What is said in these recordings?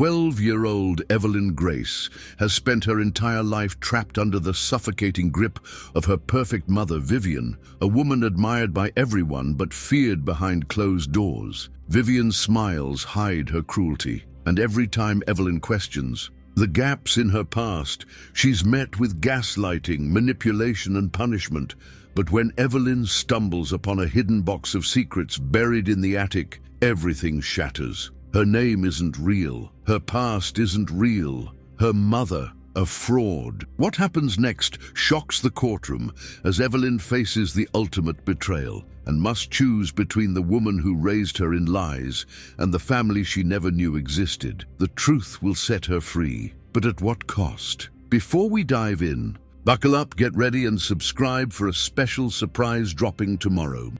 12-year-old Evelyn Grace has spent her entire life trapped under the suffocating grip of her perfect mother, Vivian, a woman admired by everyone but feared behind closed doors. Vivian's smiles hide her cruelty, and every time Evelyn questions the gaps in her past, she's met with gaslighting, manipulation, and punishment. But when Evelyn stumbles upon a hidden box of secrets buried in the attic, everything shatters. Her name isn't real. Her past isn't real. Her mother, a fraud. What happens next shocks the courtroom as Evelyn faces the ultimate betrayal and must choose between the woman who raised her in lies and the family she never knew existed. The truth will set her free, but at what cost? Before we dive in, buckle up, get ready, and subscribe for a special surprise dropping tomorrow.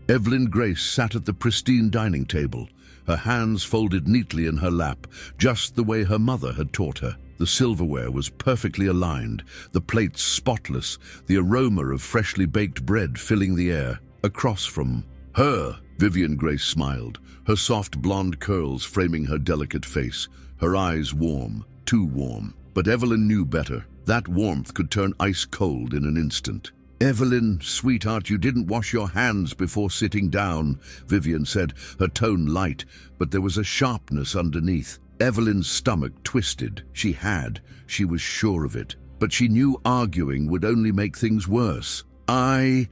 Evelyn Grace sat at the pristine dining table, her hands folded neatly in her lap, just the way her mother had taught her. The silverware was perfectly aligned, the plates spotless, the aroma of freshly baked bread filling the air. Across from her, Vivian Grace smiled, her soft blonde curls framing her delicate face, her eyes warm, too warm. But Evelyn knew better. That warmth could turn ice cold in an instant. "Evelyn, sweetheart, you didn't wash your hands before sitting down," Vivian said, her tone light, but there was a sharpness underneath. Evelyn's stomach twisted. She was sure of it. But she knew arguing would only make things worse. I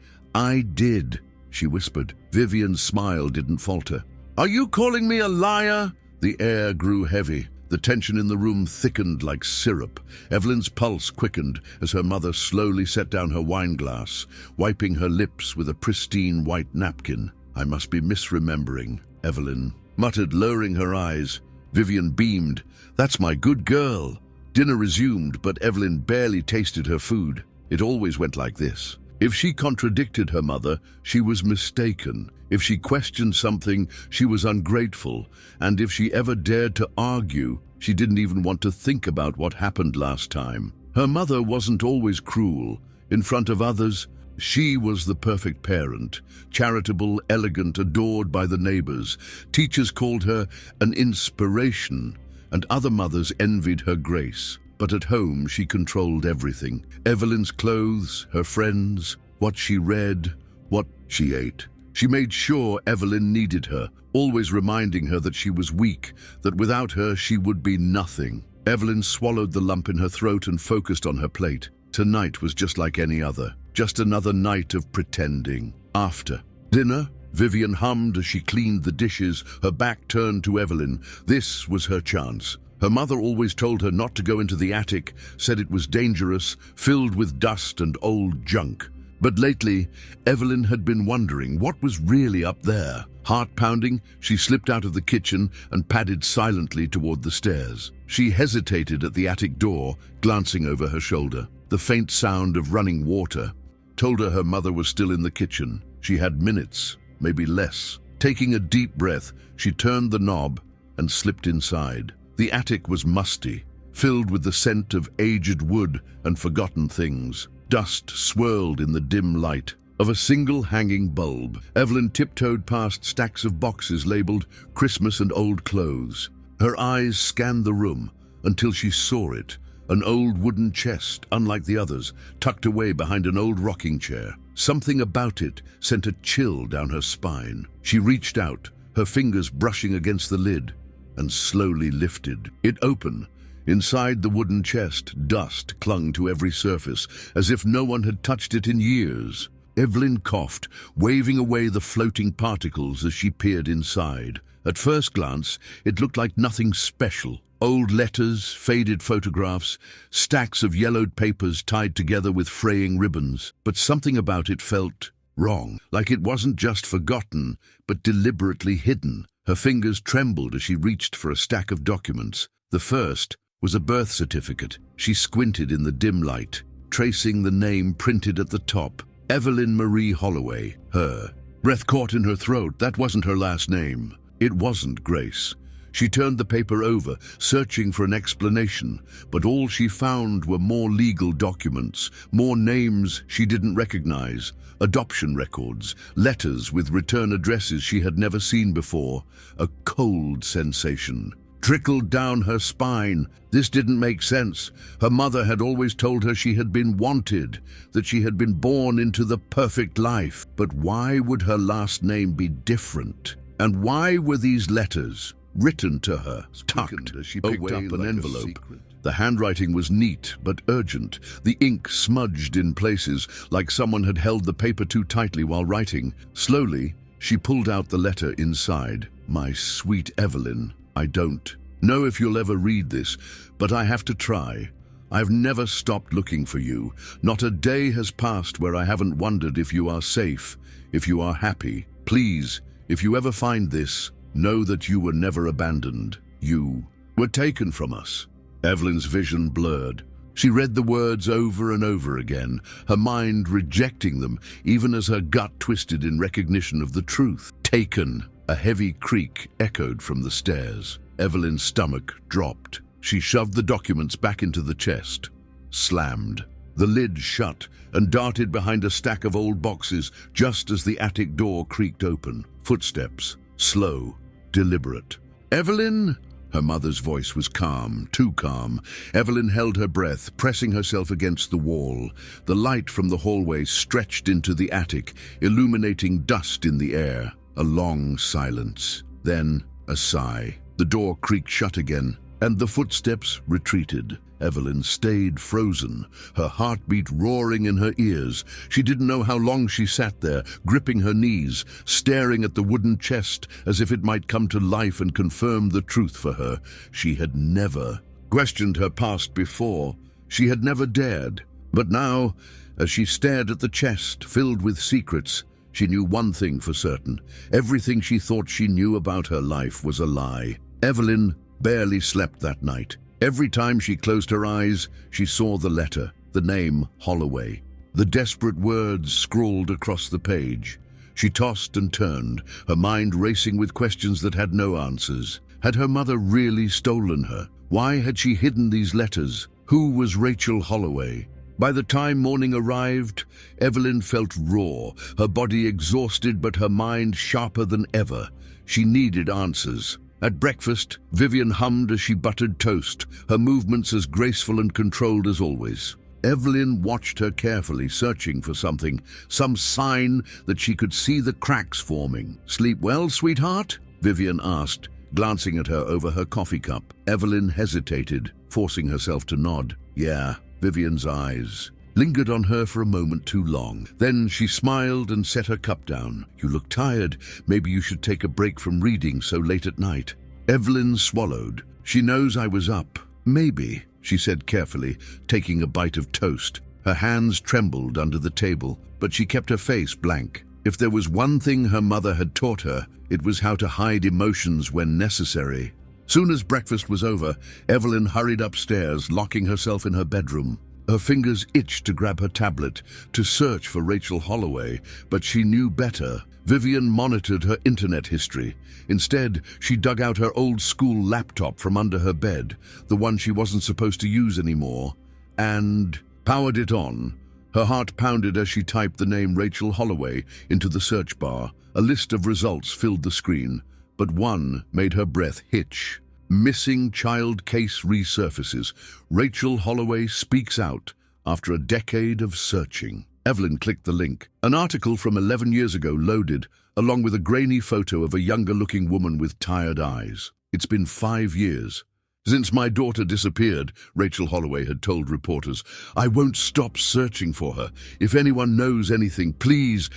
did," she whispered. Vivian's smile didn't falter. "Are you calling me a liar?" The air grew heavy. The tension in the room thickened like syrup. Evelyn's pulse quickened as her mother slowly set down her wine glass, wiping her lips with a pristine white napkin. "I must be misremembering," Evelyn muttered, lowering her eyes. Vivian beamed. "That's my good girl." Dinner resumed, but Evelyn barely tasted her food. It always went like this. If she contradicted her mother, she was mistaken. If she questioned something, she was ungrateful. And if she ever dared to argue, she didn't even want to think about what happened last time. Her mother wasn't always cruel. In front of others, she was the perfect parent, charitable, elegant, adored by the neighbors. Teachers called her an inspiration, and other mothers envied her grace. But at home, she controlled everything. Evelyn's clothes, her friends, what she read, what she ate. She made sure Evelyn needed her, always reminding her that she was weak, that without her she would be nothing. Evelyn swallowed the lump in her throat and focused on her plate. Tonight was just like any other, just another night of pretending. After dinner, Vivian hummed as she cleaned the dishes, her back turned to Evelyn. This was her chance. Her mother always told her not to go into the attic, said it was dangerous, filled with dust and old junk. But lately, Evelyn had been wondering what was really up there. Heart pounding, she slipped out of the kitchen and padded silently toward the stairs. She hesitated at the attic door, glancing over her shoulder. The faint sound of running water told her mother was still in the kitchen. She had minutes, maybe less. Taking a deep breath, she turned the knob and slipped inside. The attic was musty, filled with the scent of aged wood and forgotten things. Dust swirled in the dim light of a single hanging bulb. Evelyn tiptoed past stacks of boxes labeled Christmas and old clothes. Her eyes scanned the room until she saw it, an old wooden chest, unlike the others, tucked away behind an old rocking chair. Something about it sent a chill down her spine. She reached out, her fingers brushing against the lid, and slowly lifted. It opened. Inside the wooden chest, dust clung to every surface, as if no one had touched it in years. Evelyn coughed, waving away the floating particles as she peered inside. At first glance, it looked like nothing special. Old letters, faded photographs, stacks of yellowed papers tied together with fraying ribbons. But something about it felt wrong, like it wasn't just forgotten, but deliberately hidden. Her fingers trembled as she reached for a stack of documents. The first was a birth certificate. She squinted in the dim light, tracing the name printed at the top. Evelyn Marie Holloway. Her. Breath caught in her throat. That wasn't her last name. It wasn't Grace. She turned the paper over, searching for an explanation, but all she found were more legal documents, more names she didn't recognize, adoption records, letters with return addresses she had never seen before. A cold sensation trickled down her spine. This didn't make sense. Her mother had always told her she had been wanted, that she had been born into the perfect life. But why would her last name be different? And why were these letters written to her, tucked as she picked up an envelope? The handwriting was neat but urgent, the ink smudged in places, like someone had held the paper too tightly while writing. Slowly, she pulled out the letter inside. My sweet Evelyn, I don't know if you'll ever read this, but I have to try. I've never stopped looking for you. Not a day has passed where I haven't wondered if you are safe, if you are happy. Please, if you ever find this, know that you were never abandoned. You were taken from us. Evelyn's vision blurred. She read the words over and over again, her mind rejecting them, even as her gut twisted in recognition of the truth. Taken. A heavy creak echoed from the stairs. Evelyn's stomach dropped. She shoved the documents back into the chest. Slammed. The lid shut and darted behind a stack of old boxes just as the attic door creaked open. Footsteps. Slow. Deliberate. Evelyn? Her mother's voice was calm, too calm. Evelyn held her breath, pressing herself against the wall. The light from the hallway stretched into the attic, illuminating dust in the air. A long silence. Then a sigh. The door creaked shut again, and the footsteps retreated. Evelyn stayed frozen, her heartbeat roaring in her ears. She didn't know how long she sat there, gripping her knees, staring at the wooden chest as if it might come to life and confirm the truth for her. She had never questioned her past before. She had never dared. But now, as she stared at the chest filled with secrets, she knew one thing for certain. Everything she thought she knew about her life was a lie. Evelyn barely slept that night. Every time she closed her eyes, she saw the letter, the name Holloway, the desperate words scrawled across the page. She tossed and turned, her mind racing with questions that had no answers. Had her mother really stolen her? Why had she hidden these letters? Who was Rachel Holloway? By the time morning arrived, Evelyn felt raw, her body exhausted but her mind sharper than ever. She needed answers. At breakfast, Vivian hummed as she buttered toast, her movements as graceful and controlled as always. Evelyn watched her carefully, searching for something, some sign that she could see the cracks forming. "Sleep well, sweetheart?" Vivian asked, glancing at her over her coffee cup. Evelyn hesitated, forcing herself to nod. Yeah, Vivian's eyes lingered on her for a moment too long. Then she smiled and set her cup down. "You look tired. Maybe you should take a break from reading so late at night." Evelyn swallowed. "She knows I was up." "Maybe," she said carefully, taking a bite of toast. Her hands trembled under the table, but she kept her face blank. If there was one thing her mother had taught her, it was how to hide emotions when necessary. Soon as breakfast was over, Evelyn hurried upstairs, locking herself in her bedroom. Her fingers itched to grab her tablet, to search for Rachel Holloway, but she knew better. Vivian monitored her internet history. Instead, she dug out her old school laptop from under her bed, the one she wasn't supposed to use anymore, and powered it on. Her heart pounded as she typed the name Rachel Holloway into the search bar. A list of results filled the screen, but one made her breath hitch. Missing child case resurfaces. Rachel Holloway speaks out after a decade of searching. Evelyn clicked the link. An article from 11 years ago loaded, along with a grainy photo of a younger-looking woman with tired eyes. "It's been 5 years since my daughter disappeared," Rachel Holloway had told reporters. "I won't stop searching for her. If anyone knows anything, please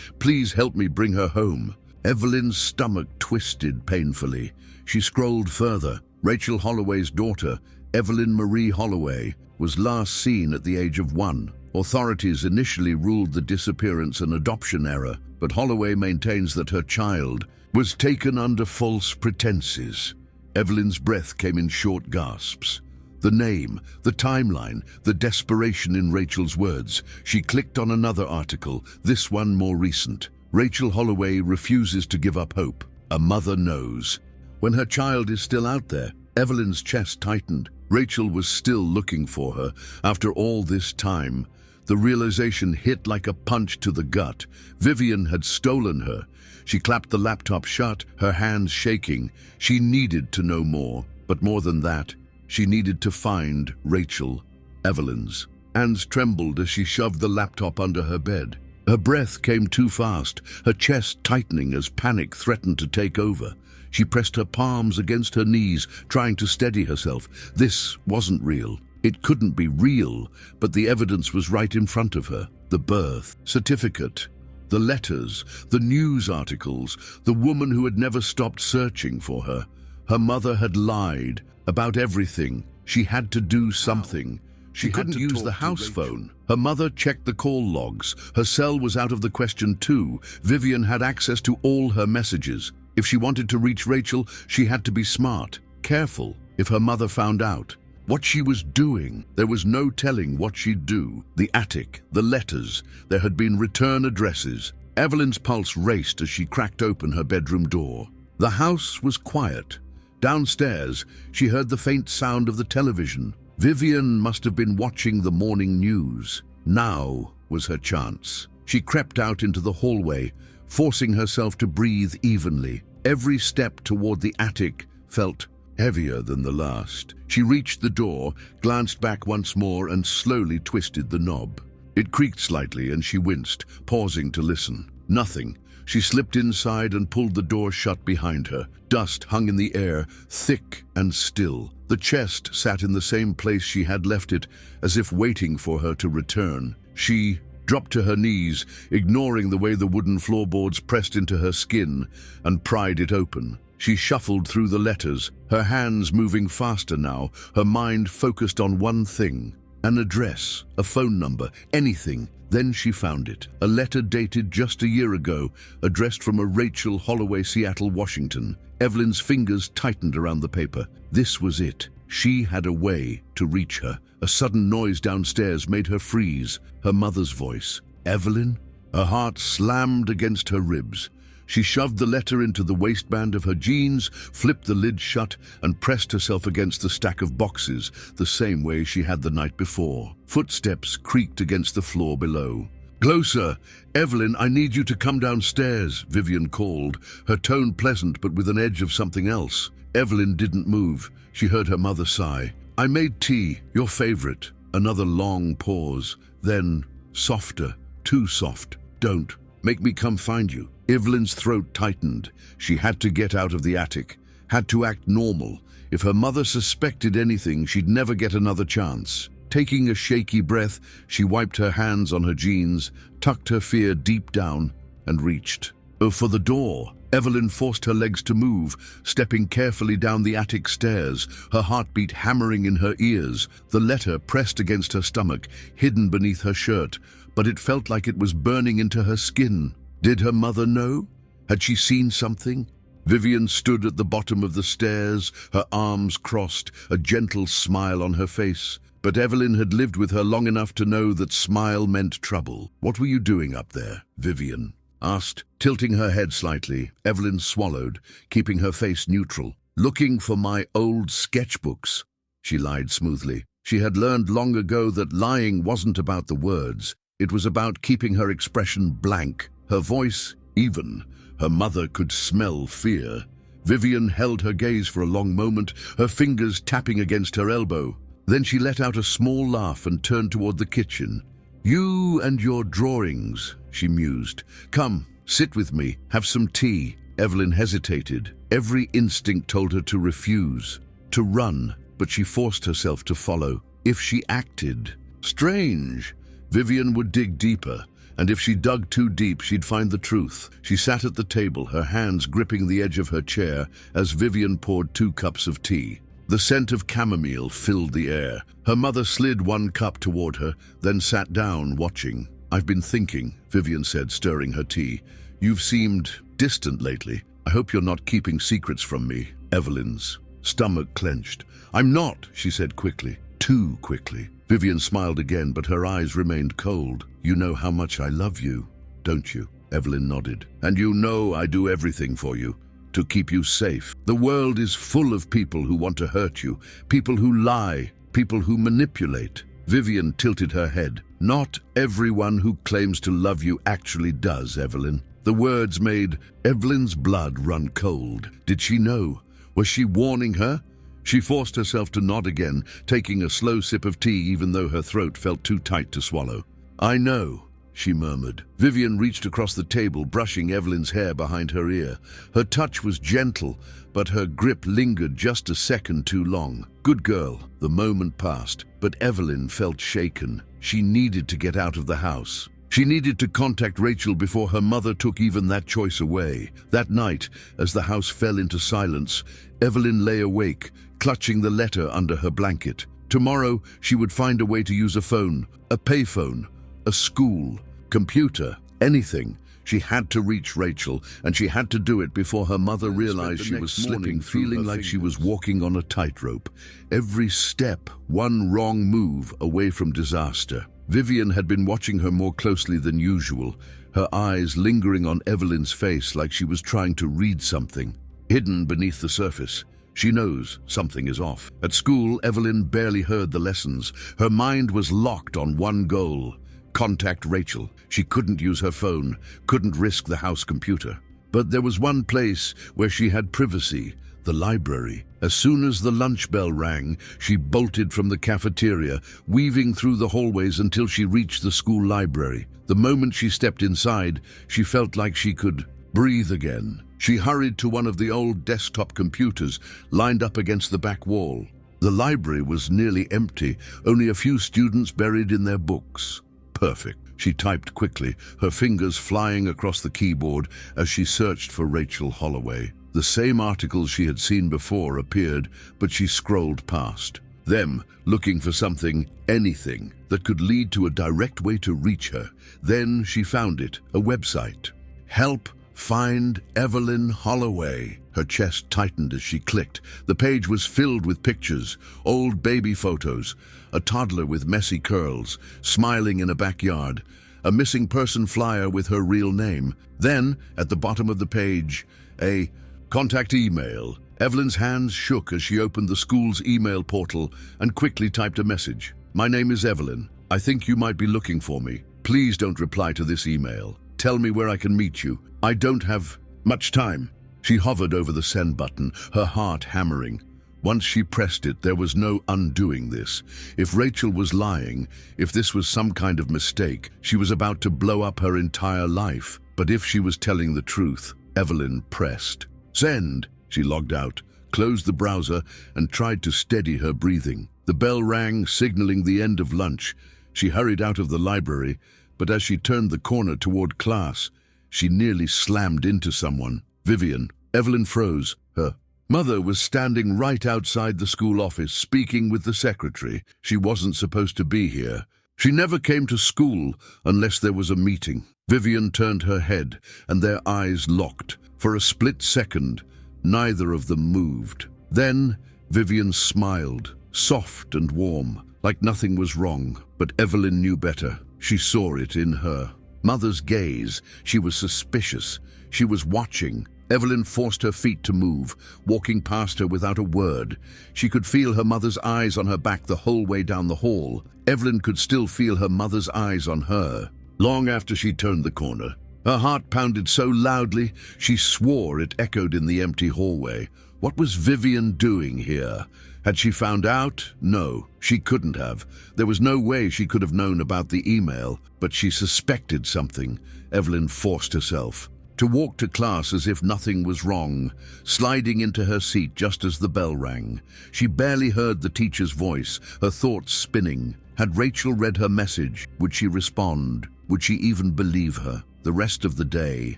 help me bring her home." Evelyn's stomach twisted painfully. She scrolled further. Rachel Holloway's daughter, Evelyn Marie Holloway, was last seen at the age of 1. Authorities initially ruled the disappearance an adoption error, but Holloway maintains that her child was taken under false pretenses. Evelyn's breath came in short gasps. The name, the timeline, the desperation in Rachel's words. She clicked on another article, this one more recent. Rachel Holloway refuses to give up hope. A mother knows. When her child is still out there, Evelyn's chest tightened. Rachel was still looking for her after all this time. The realization hit like a punch to the gut. Vivian had stolen her. She clapped the laptop shut, her hands shaking. She needed to know more. But more than that, she needed to find Rachel, Evelyn's. Hands trembled as she shoved the laptop under her bed. Her breath came too fast, her chest tightening as panic threatened to take over. She pressed her palms against her knees, trying to steady herself. This wasn't real. It couldn't be real, but the evidence was right in front of her. The birth certificate, the letters, the news articles, the woman who had never stopped searching for her. Her mother had lied about everything. She had to do something. She couldn't use the house phone. Her mother checked the call logs. Her cell was out of the question too. Vivian had access to all her messages. If she wanted to reach Rachel, she had to be smart, careful if her mother found out what she was doing. There was no telling what she'd do. The attic, the letters, there had been return addresses. Evelyn's pulse raced as she cracked open her bedroom door. The house was quiet. Downstairs, she heard the faint sound of the television. Vivian must have been watching the morning news. Now was her chance. She crept out into the hallway, forcing herself to breathe evenly. Every step toward the attic felt heavier than the last. She reached the door, glanced back once more, and slowly twisted the knob. It creaked slightly, and she winced, pausing to listen. Nothing. She slipped inside and pulled the door shut behind her. Dust hung in the air, thick and still. The chest sat in the same place she had left it, as if waiting for her to return. She dropped to her knees, ignoring the way the wooden floorboards pressed into her skin, and pried it open. She shuffled through the letters, her hands moving faster now, her mind focused on one thing. An address, a phone number, anything. Then she found it. A letter dated just a year ago, addressed from a Rachel Holloway, Seattle, Washington. Evelyn's fingers tightened around the paper. This was it. She had a way to reach her. A sudden noise downstairs made her freeze. Her mother's voice. Evelyn? Her heart slammed against her ribs. She shoved the letter into the waistband of her jeans, flipped the lid shut, and pressed herself against the stack of boxes, the same way she had the night before. Footsteps creaked against the floor below. "Closer! Evelyn, I need you to come downstairs," Vivian called, her tone pleasant but with an edge of something else. Evelyn didn't move. She heard her mother sigh. "I made tea, your favorite." Another long pause, then softer, too soft. "Don't make me come find you." Evelyn's throat tightened. She had to get out of the attic, had to act normal. If her mother suspected anything, she'd never get another chance. Taking a shaky breath, she wiped her hands on her jeans, tucked her fear deep down, and reached. For the door. Evelyn forced her legs to move, stepping carefully down the attic stairs, her heartbeat hammering in her ears. The letter pressed against her stomach, hidden beneath her shirt, but it felt like it was burning into her skin. Did her mother know? Had she seen something? Vivian stood at the bottom of the stairs, her arms crossed, a gentle smile on her face. But Evelyn had lived with her long enough to know that smile meant trouble. "What were you doing up there?" Vivian asked, tilting her head slightly. Evelyn swallowed, keeping her face neutral. "Looking for my old sketchbooks," she lied smoothly. She had learned long ago that lying wasn't about the words. It was about keeping her expression blank. Her voice even. Her mother could smell fear. Vivian held her gaze for a long moment, her fingers tapping against her elbow. Then she let out a small laugh and turned toward the kitchen. "You and your drawings," she mused. "Come, sit with me, have some tea." Evelyn hesitated. Every instinct told her to refuse, to run, but she forced herself to follow. If she acted, strange, Vivian would dig deeper. And if she dug too deep, she'd find the truth. She sat at the table, her hands gripping the edge of her chair as Vivian poured 2 cups of tea. The scent of chamomile filled the air. Her mother slid 1 cup toward her, then sat down, watching. "I've been thinking," Vivian said, stirring her tea. "You've seemed distant lately. I hope you're not keeping secrets from me." Evelyn's stomach clenched. "I'm not," she said quickly. Too quickly. Vivian smiled again, but her eyes remained cold. "You know how much I love you, don't you?" Evelyn nodded. "And you know I do everything for you, to keep you safe. The world is full of people who want to hurt you, people who lie, people who manipulate." Vivian tilted her head. "Not everyone who claims to love you actually does, Evelyn." The words made Evelyn's blood run cold. Did she know? Was she warning her? She forced herself to nod again, taking a slow sip of tea even though her throat felt too tight to swallow. "I know," she murmured. Vivian reached across the table, brushing Evelyn's hair behind her ear. Her touch was gentle, but her grip lingered just a second too long. "Good girl." The moment passed, but Evelyn felt shaken. She needed to get out of the house. She needed to contact Rachel before her mother took even that choice away. That night, as the house fell into silence, Evelyn lay awake, clutching the letter under her blanket. Tomorrow, she would find a way to use a phone, a payphone, a school, computer, anything. She had to reach Rachel, and she had to do it before her mother realized she was slipping, feeling like she was walking on a tightrope. Every step, one wrong move away from disaster. Vivian had been watching her more closely than usual, her eyes lingering on Evelyn's face like she was trying to read something. Hidden beneath the surface, she knows something is off. At school, Evelyn barely heard the lessons. Her mind was locked on one goal: contact Rachel. She couldn't use her phone, couldn't risk the house computer. But there was one place where she had privacy: the library. As soon as the lunch bell rang, she bolted from the cafeteria, weaving through the hallways until she reached the school library. The moment she stepped inside, she felt like she could breathe again. She hurried to one of the old desktop computers lined up against the back wall. The library was nearly empty, only a few students buried in their books. Perfect. She typed quickly, her fingers flying across the keyboard as she searched for Rachel Holloway. The same articles she had seen before appeared, but she scrolled past them, looking for something, anything, that could lead to a direct way to reach her. Then she found it, a website. Help find Evelyn Holloway. Her chest tightened as she clicked. The page was filled with pictures, old baby photos, a toddler with messy curls, smiling in a backyard, a missing person flyer with her real name. Then, at the bottom of the page, a contact email. Evelyn's hands shook as she opened the school's email portal and quickly typed a message. "My name is Evelyn. I think you might be looking for me. Please don't reply to this email. Tell me where I can meet you. I don't have much time." She hovered over the send button, her heart hammering. Once she pressed it, there was no undoing this. If Rachel was lying, if this was some kind of mistake, she was about to blow up her entire life. But if she was telling the truth, Evelyn pressed send. She logged out, closed the browser, and tried to steady her breathing. The bell rang, signaling the end of lunch. She hurried out of the library, but as she turned the corner toward class, she nearly slammed into someone. Vivian. Evelyn froze. Her mother was standing right outside the school office, speaking with the secretary. She wasn't supposed to be here. She never came to school unless there was a meeting. Vivian turned her head, and their eyes locked. For a split second, neither of them moved. Then, Vivian smiled, soft and warm, like nothing was wrong. But Evelyn knew better. She saw it in her mother's gaze. She was suspicious. She was watching. Evelyn forced her feet to move, walking past her without a word. She could feel her mother's eyes on her back the whole way down the hall. Evelyn could still feel her mother's eyes on her. Long after she turned the corner, her heart pounded so loudly she swore it echoed in the empty hallway. What was Vivian doing here? Had she found out? No, she couldn't have. There was no way she could have known about the email, but she suspected something. Evelyn forced herself to walk to class as if nothing was wrong, sliding into her seat just as the bell rang. She barely heard the teacher's voice, her thoughts spinning. Had Rachel read her message? Would she respond? Would she even believe her? The rest of the day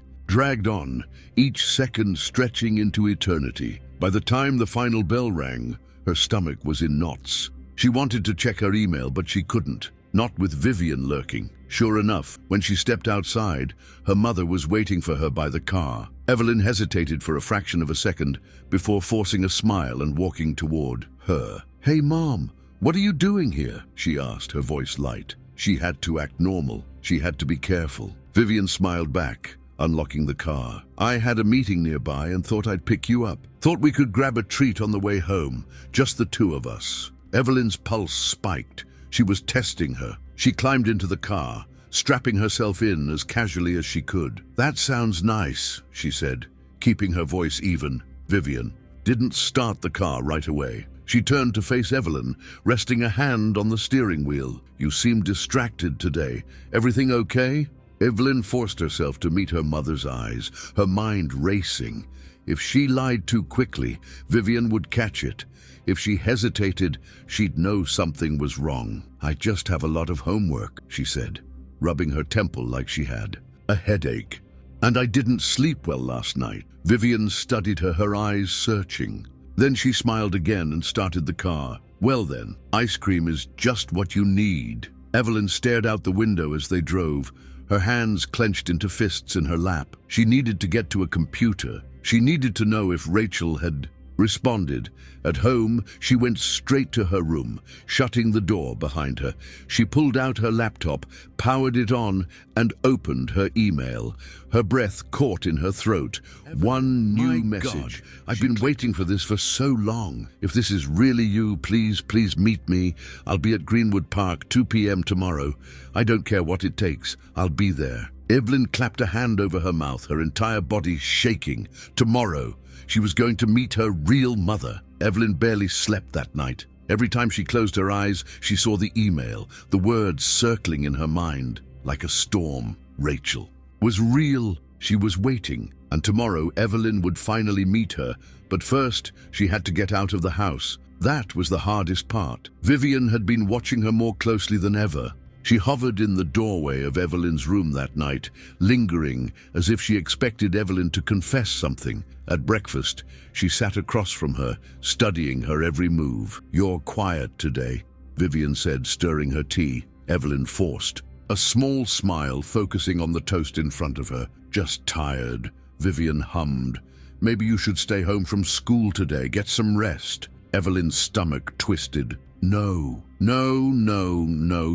dragged on, each second stretching into eternity. By the time the final bell rang, her stomach was in knots. She wanted to check her email, but she couldn't. Not with Vivian lurking. Sure enough, when she stepped outside, her mother was waiting for her by the car. Evelyn hesitated for a fraction of a second before forcing a smile and walking toward her. "Hey, Mom, what are you doing here?" she asked, her voice light. She had to act normal. She had to be careful. Vivian smiled back, unlocking the car. "I had a meeting nearby and thought I'd pick you up. Thought we could grab a treat on the way home, just the two of us." Evelyn's pulse spiked. She was testing her. She climbed into the car, strapping herself in as casually as she could. "That sounds nice," she said, keeping her voice even. Vivian didn't start the car right away. She turned to face Evelyn, resting a hand on the steering wheel. "You seem distracted today. Everything okay?" Evelyn forced herself to meet her mother's eyes, her mind racing. If she lied too quickly, Vivian would catch it. If she hesitated, she'd know something was wrong. "I just have a lot of homework," she said, rubbing her temple like she had a headache. "And I didn't sleep well last night." Vivian studied her, her eyes searching. Then she smiled again and started the car. "Well then, ice cream is just what you need." Evelyn stared out the window as they drove, her hands clenched into fists in her lap. She needed to get to a computer. She needed to know if Rachel had responded. At home, she went straight to her room, shutting the door behind her. She pulled out her laptop, powered it on, and opened her email. Her breath caught in her throat. One new message. "I've been waiting for this for so long. If this is really you, please meet me. I'll be at Greenwood Park, 2 p.m. tomorrow. I don't care what it takes. I'll be there." Evelyn clapped a hand over her mouth, her entire body shaking. Tomorrow. She was going to meet her real mother. Evelyn barely slept that night. Every time she closed her eyes, she saw the email, the words circling in her mind like a storm. Rachel was real. She was waiting, and tomorrow Evelyn would finally meet her. But first, she had to get out of the house. That was the hardest part. Vivian had been watching her more closely than ever. She hovered in the doorway of Evelyn's room that night, lingering as if she expected Evelyn to confess something. At breakfast, she sat across from her, studying her every move. "You're quiet today," Vivian said, stirring her tea. Evelyn forced a small smile, focusing on the toast in front of her. "Just tired," Vivian hummed. "Maybe you should stay home from school today, get some rest." Evelyn's stomach twisted. No.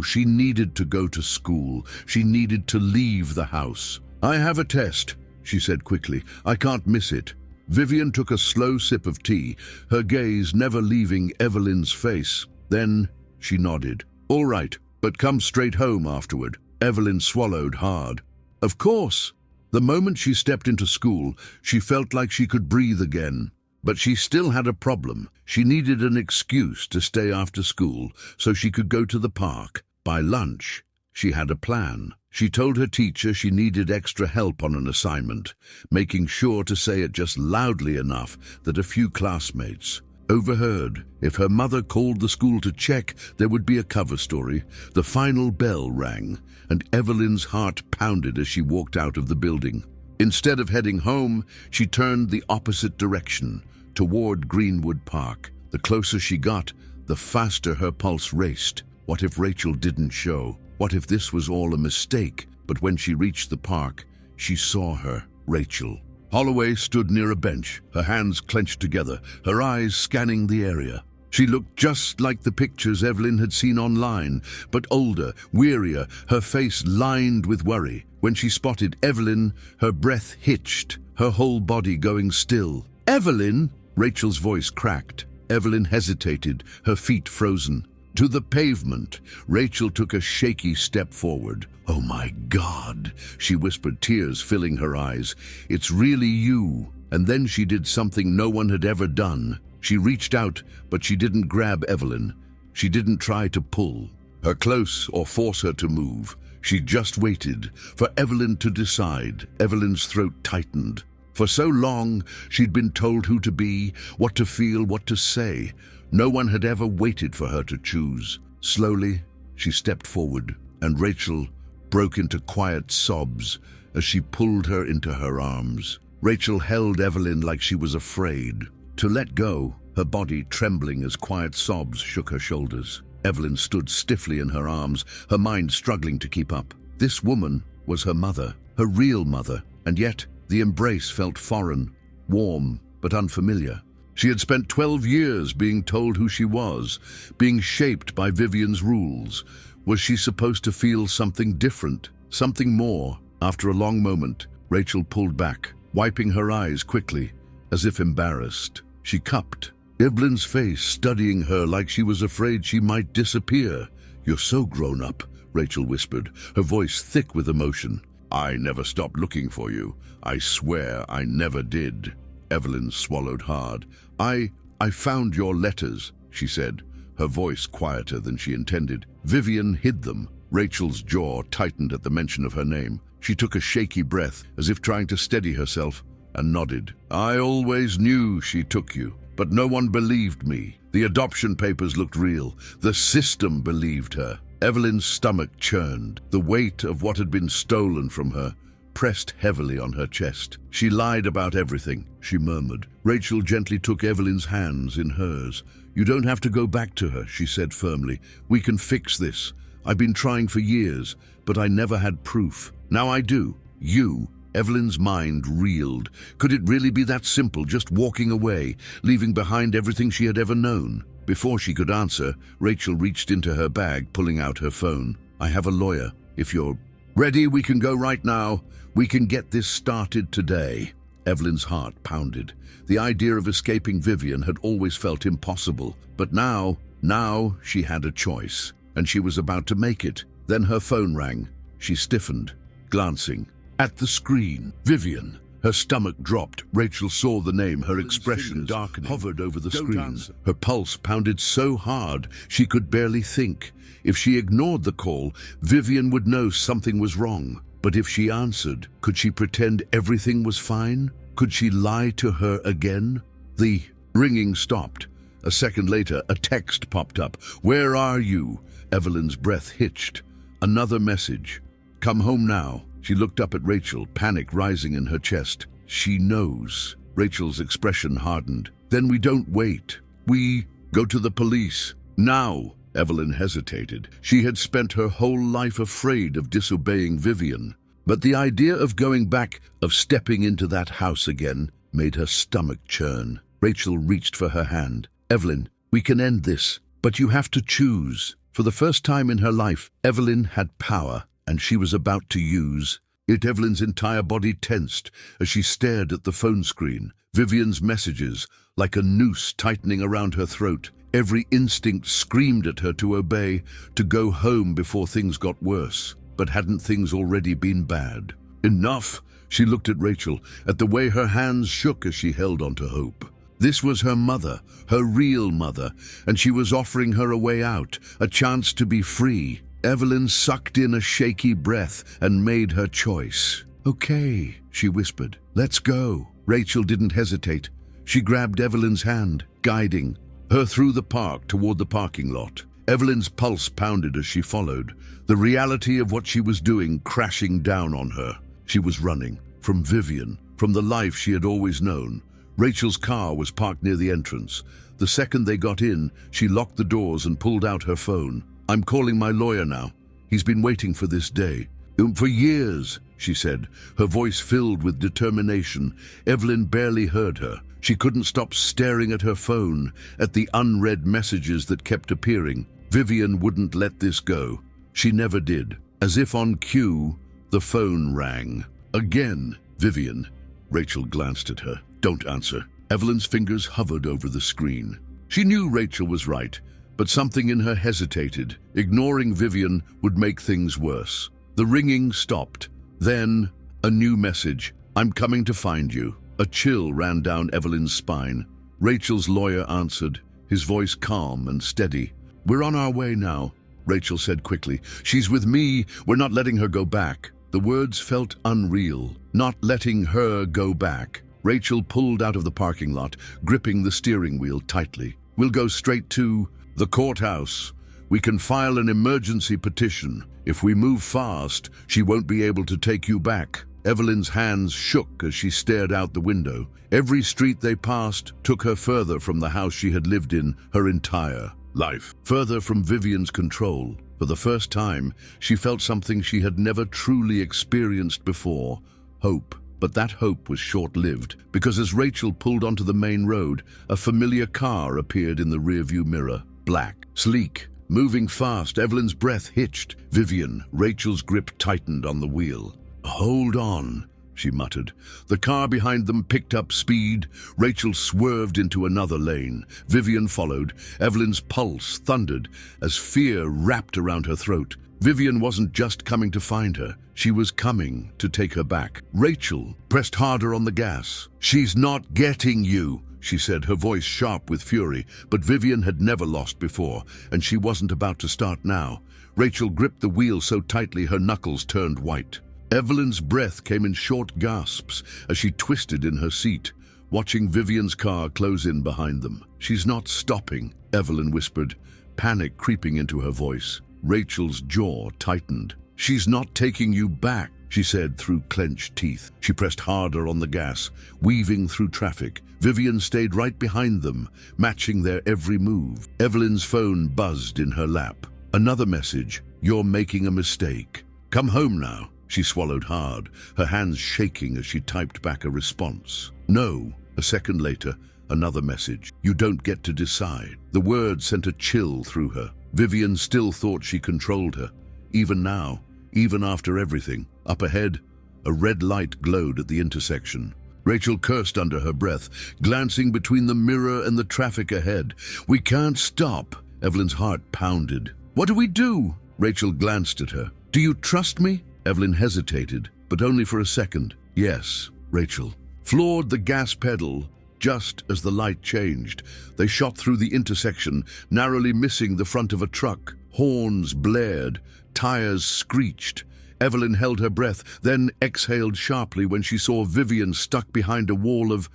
She needed to go to school. She needed to leave the house. "I have a test," she said quickly. "I can't miss it." Vivian took a slow sip of tea, her gaze never leaving Evelyn's face. Then she nodded. "All right, but come straight home afterward." Evelyn swallowed hard. Of course. The moment she stepped into school, she felt like she could breathe again. But she still had a problem. She needed an excuse to stay after school so she could go to the park. By lunch, she had a plan. She told her teacher she needed extra help on an assignment, making sure to say it just loudly enough that a few classmates overheard. If her mother called the school to check, there would be a cover story. The final bell rang, and Evelyn's heart pounded as she walked out of the building. Instead of heading home, she turned the opposite direction, toward Greenwood Park. The closer she got, the faster her pulse raced. What if Rachel didn't show? What if this was all a mistake? But when she reached the park, she saw her, Rachel. Holloway stood near a bench, her hands clenched together, her eyes scanning the area. She looked just like the pictures Evelyn had seen online, but older, wearier, her face lined with worry. When she spotted Evelyn, her breath hitched, her whole body going still. "Evelyn!" Rachel's voice cracked. Evelyn hesitated, her feet frozen. To the pavement, Rachel took a shaky step forward. "Oh my God," she whispered, tears filling her eyes. "It's really you." And then she did something no one had ever done. She reached out, but she didn't grab Evelyn. She didn't try to pull her close or force her to move. She just waited for Evelyn to decide. Evelyn's throat tightened. For so long, she'd been told who to be, what to feel, what to say. No one had ever waited for her to choose. Slowly, she stepped forward, and Rachel broke into quiet sobs as she pulled her into her arms. Rachel held Evelyn like she was afraid to let go, her body trembling as quiet sobs shook her shoulders. Evelyn stood stiffly in her arms, her mind struggling to keep up. This woman was her mother, her real mother, and yet the embrace felt foreign, warm, but unfamiliar. She had spent 12 years being told who she was, being shaped by Vivian's rules. Was she supposed to feel something different, something more? After a long moment, Rachel pulled back, wiping her eyes quickly, as if embarrassed. She cupped Evelyn's face, studying her like she was afraid she might disappear. "You're so grown up," Rachel whispered, her voice thick with emotion. "I never stopped looking for you. I swear I never did." Evelyn swallowed hard. I found your letters," she said, her voice quieter than she intended. Vivian hid them. Rachel's jaw tightened at the mention of her name. She took a shaky breath, as if trying to steady herself, and nodded. I always knew she took you, but no one believed me. The adoption papers looked real. The system believed her. Evelyn's stomach churned. The weight of what had been stolen from her pressed heavily on her chest. She lied about everything, she murmured. Rachel gently took Evelyn's hands in hers. You don't have to go back to her, she said firmly. We can fix this. I've been trying for years, but I never had proof. Now I do. You. Evelyn's mind reeled. Could it really be that simple, just walking away, leaving behind everything she had ever known? Before she could answer, Rachel reached into her bag, pulling out her phone. I have a lawyer. If you're ready, we can go right now. We can get this started today. Evelyn's heart pounded. The idea of escaping Vivian had always felt impossible. But now she had a choice, and she was about to make it. Then her phone rang. She stiffened, glancing at the screen. Vivian. Her stomach dropped. Rachel saw the name, her expression darkening, hovered over the screen. Her pulse pounded so hard she could barely think. If she ignored the call, Vivian would know something was wrong. But if she answered, could she pretend everything was fine? Could she lie to her again? The ringing stopped. A second later, a text popped up. Where are you? Evelyn's breath hitched. Another message. Come home now. She looked up at Rachel, panic rising in her chest. She knows. Rachel's expression hardened. Then we don't wait. We go to the police. Now. Evelyn hesitated. She had spent her whole life afraid of disobeying Vivian. But the idea of going back, of stepping into that house again, made her stomach churn. Rachel reached for her hand. Evelyn, we can end this, but you have to choose. For the first time in her life, Evelyn had power, and she was about to use it. Evelyn's entire body tensed as she stared at the phone screen. Vivian's messages, like a noose tightening around her throat. Every instinct screamed at her to obey, to go home before things got worse. But hadn't things already been bad? Enough! She looked at Rachel, at the way her hands shook as she held on to hope. This was her mother, her real mother, and she was offering her a way out, a chance to be free. Evelyn sucked in a shaky breath and made her choice. Okay, she whispered. Let's go. Rachel didn't hesitate. She grabbed Evelyn's hand, guiding her through the park toward the parking lot. Evelyn's pulse pounded as she followed, the reality of what she was doing crashing down on her. She was running from Vivian, from the life she had always known. Rachel's car was parked near the entrance. The second they got in, she locked the doors and pulled out her phone. I'm calling my lawyer now. He's been waiting for this day. For years, she said, her voice filled with determination. Evelyn barely heard her. She couldn't stop staring at her phone, at the unread messages that kept appearing. Vivian wouldn't let this go. She never did. As if on cue, the phone rang. Again. Vivian. Rachel glanced at her. Don't answer. Evelyn's fingers hovered over the screen. She knew Rachel was right, but something in her hesitated. Ignoring Vivian would make things worse. The ringing stopped. Then, a new message. I'm coming to find you. A chill ran down Evelyn's spine. Rachel's lawyer answered, his voice calm and steady. We're on our way now, Rachel said quickly. She's with me. We're not letting her go back. The words felt unreal. Not letting her go back. Rachel pulled out of the parking lot, gripping the steering wheel tightly. We'll go straight to the courthouse. We can file an emergency petition. If we move fast, she won't be able to take you back. Evelyn's hands shook as she stared out the window. Every street they passed took her further from the house she had lived in her entire life, further from Vivian's control. For the first time, she felt something she had never truly experienced before, hope. But that hope was short-lived, because as Rachel pulled onto the main road, a familiar car appeared in the rearview mirror. Black, sleek, moving fast. Evelyn's breath hitched. Vivian. Rachel's grip tightened on the wheel. Hold on, she muttered. The car behind them picked up speed. Rachel swerved into another lane. Vivian followed. Evelyn's pulse thundered as fear wrapped around her throat. Vivian wasn't just coming to find her. She was coming to take her back. Rachel pressed harder on the gas. She's not getting you, she said, her voice sharp with fury, but Vivian had never lost before, and she wasn't about to start now. Rachel gripped the wheel so tightly her knuckles turned white. Evelyn's breath came in short gasps as she twisted in her seat, watching Vivian's car close in behind them. "She's not stopping," Evelyn whispered, panic creeping into her voice. Rachel's jaw tightened. "She's not taking you back," she said through clenched teeth. She pressed harder on the gas, weaving through traffic. Vivian stayed right behind them, matching their every move. Evelyn's phone buzzed in her lap. Another message: "You're making a mistake. Come home now." She swallowed hard, her hands shaking as she typed back a response. "No." A second later, another message: "You don't get to decide." The word sent a chill through her. Vivian still thought she controlled her. Even now, even after everything. Up ahead, a red light glowed at the intersection. Rachel cursed under her breath, glancing between the mirror and the traffic ahead. "We can't stop." Evelyn's heart pounded. "What do we do?" Rachel glanced at her. "Do you trust me?" Evelyn hesitated, but only for a second. "Yes." Rachel floored the gas pedal just as the light changed. They shot through the intersection, narrowly missing the front of a truck. Horns blared, tires screeched. Evelyn held her breath, then exhaled sharply when she saw Vivian stuck behind a wall of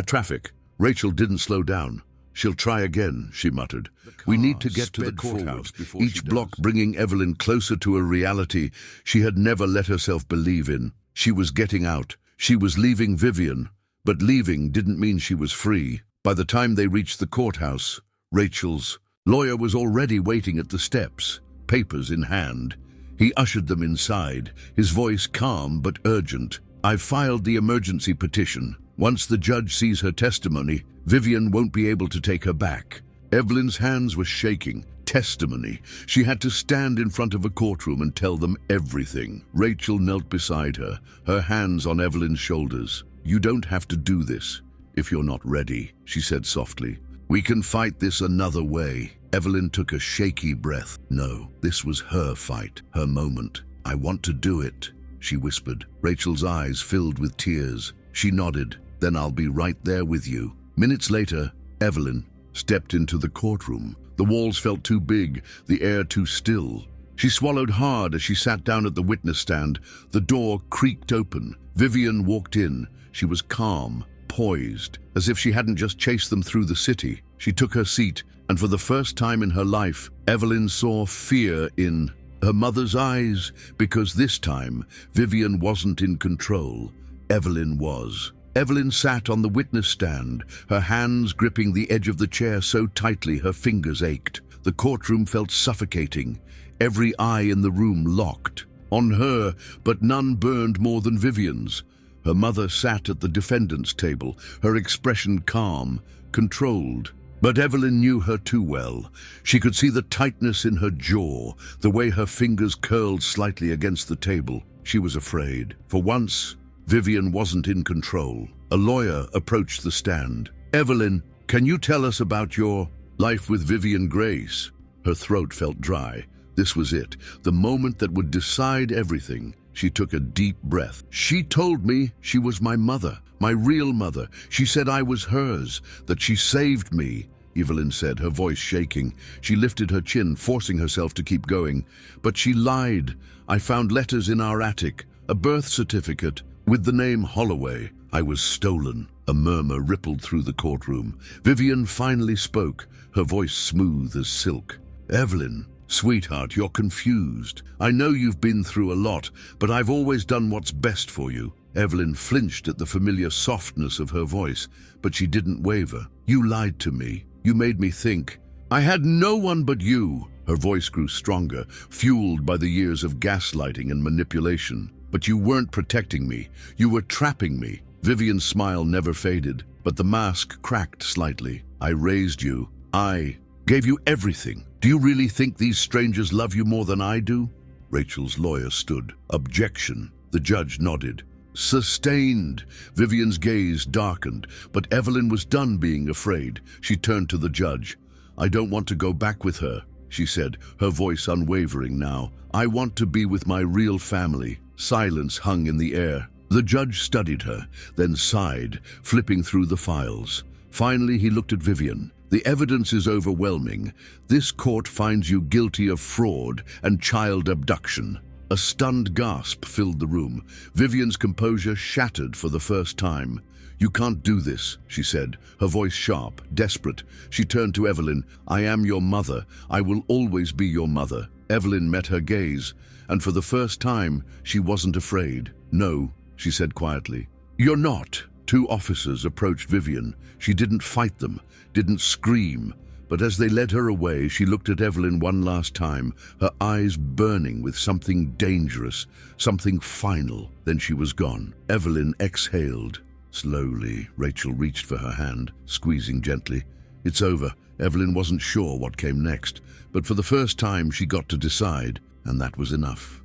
traffic. Rachel didn't slow down. "She'll try again," she muttered. "We need to get to the courthouse," each block bringing Evelyn closer to a reality she had never let herself believe in. She was getting out. She was leaving Vivian, but leaving didn't mean she was free. By the time they reached the courthouse, Rachel's lawyer was already waiting at the steps, papers in hand. He ushered them inside, his voice calm but urgent. "I've filed the emergency petition. Once the judge sees her testimony, Vivian won't be able to take her back." Evelyn's hands were shaking. Testimony. She had to stand in front of a courtroom and tell them everything. Rachel knelt beside her, her hands on Evelyn's shoulders. "You don't have to do this if you're not ready," she said softly. "We can fight this another way." Evelyn took a shaky breath. No, this was her fight, her moment. "I want to do it," she whispered. Rachel's eyes filled with tears. She nodded. "Then I'll be right there with you." Minutes later, Evelyn stepped into the courtroom. The walls felt too big, the air too still. She swallowed hard as she sat down at the witness stand. The door creaked open. Vivian walked in. She was calm, poised, as if she hadn't just chased them through the city. She took her seat, and for the first time in her life, Evelyn saw fear in her mother's eyes, because this time, Vivian wasn't in control. Evelyn was. Evelyn sat on the witness stand, her hands gripping the edge of the chair so tightly her fingers ached. The courtroom felt suffocating, every eye in the room locked. On her, but none burned more than Vivian's. Her mother sat at the defendant's table, her expression calm, controlled. But Evelyn knew her too well. She could see the tightness in her jaw, the way her fingers curled slightly against the table. She was afraid. For once, Vivian wasn't in control. A lawyer approached the stand. "Evelyn, can you tell us about your life with Vivian Grace?" Her throat felt dry. This was it, the moment that would decide everything. She took a deep breath. "She told me she was my mother, my real mother. She said I was hers, that she saved me," Evelyn said, her voice shaking. She lifted her chin, forcing herself to keep going. "But she lied. I found letters in our attic, a birth certificate with the name Holloway. I was stolen." A murmur rippled through the courtroom. Vivian finally spoke, her voice smooth as silk. "Evelyn, sweetheart, you're confused. I know you've been through a lot, but I've always done what's best for you." Evelyn flinched at the familiar softness of her voice, but she didn't waver. "You lied to me. You made me think. I had no one but you." Her voice grew stronger, fueled by the years of gaslighting and manipulation. "But you weren't protecting me. You were trapping me." Vivian's smile never faded, but the mask cracked slightly. "I raised you. I gave you everything. Do you really think these strangers love you more than I do?" Rachel's lawyer stood. "Objection." The judge nodded. "Sustained." Vivian's gaze darkened, but Evelyn was done being afraid. She turned to the judge. "I don't want to go back with her," she said, her voice unwavering now. "I want to be with my real family." Silence hung in the air. The judge studied her, then sighed, flipping through the files. Finally, he looked at Vivian. The evidence is overwhelming. This court finds you guilty of fraud and child abduction. A stunned gasp filled the room. Vivian's composure shattered for the first time. You can't do this, she said, her voice sharp, desperate. She turned to Evelyn. I am your mother. I will always be your mother. Evelyn met her gaze, and for the first time, she wasn't afraid. No, she said quietly. You're not. Two officers approached Vivian. She didn't fight them, didn't scream, but as they led her away, she looked at Evelyn one last time, her eyes burning with something dangerous, something final. Then she was gone. Evelyn exhaled. Slowly, Rachel reached for her hand, squeezing gently. It's over. Evelyn wasn't sure what came next, but for the first time she got to decide, and that was enough.